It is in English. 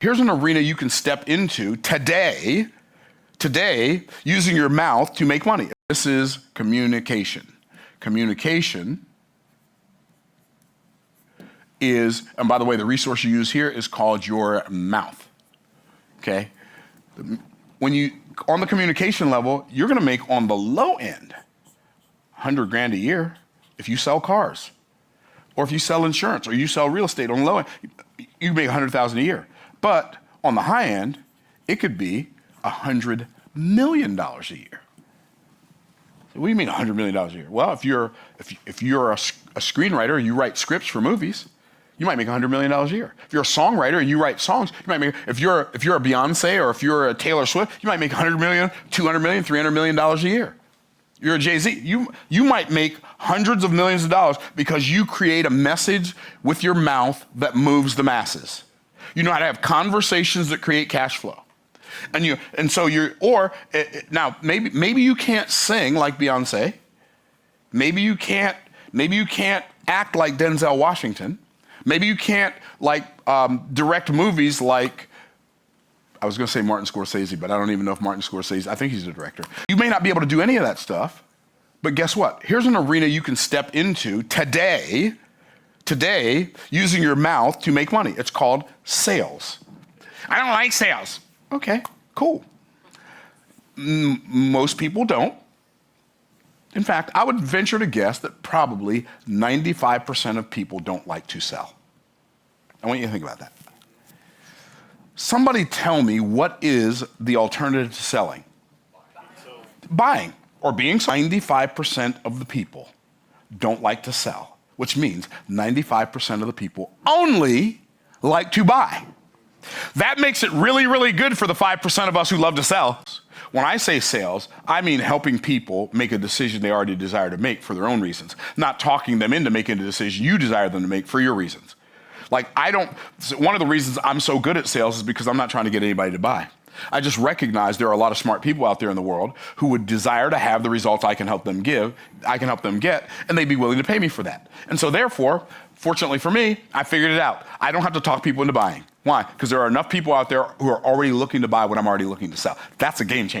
Here's an arena you can step into today, using your mouth to make money. This is communication. Communication is, and by the way, the resource you use here is called your mouth, okay? On the communication level, you're gonna make on the low end, 100 grand a year if you sell cars, or if you sell insurance, or you sell real estate on the low end, you make 100,000 a year. But on the high end, it could be $100 million a year. What do you mean $100 million a year? Well, if you're a screenwriter, you write scripts for movies, you might make $100 million a year. If you're a songwriter and you write songs, you might make, if you're a Beyonce or if you're a Taylor Swift, you might make $100 million, $200 million, $300 million a year. You're a Jay-Z, you might make hundreds of millions of dollars because you create a message with your mouth that moves the masses. You know how to have conversations that create cash flow. Now maybe you can't sing like Beyonce. Maybe you can't act like Denzel Washington. Maybe you can't direct movies like, I was gonna say Martin Scorsese, but I don't even know if Martin Scorsese, I think he's a director. You may not be able to do any of that stuff, but guess what? Here's an arena you can step into today, using your mouth to make money. It's called sales. I don't like sales. Okay, cool. Most people don't. In fact, I would venture to guess that probably 95% of people don't like to sell. I want you to think about that. Somebody tell me, what is the alternative to selling? Buying or being sold. 95% of the people don't like to sell, which means 95% of the people only like to buy. That makes it really, really good for the 5% of us who love to sell. When I say sales, I mean helping people make a decision they already desire to make for their own reasons, not talking them into making a decision you desire them to make for your reasons. One of the reasons I'm so good at sales is because I'm not trying to get anybody to buy. I just recognize there are a lot of smart people out there in the world who would desire to have the results I can help them get, and they'd be willing to pay me for that. And so therefore, fortunately for me, I figured it out. I don't have to talk people into buying. Why? Because there are enough people out there who are already looking to buy what I'm already looking to sell. That's a game changer.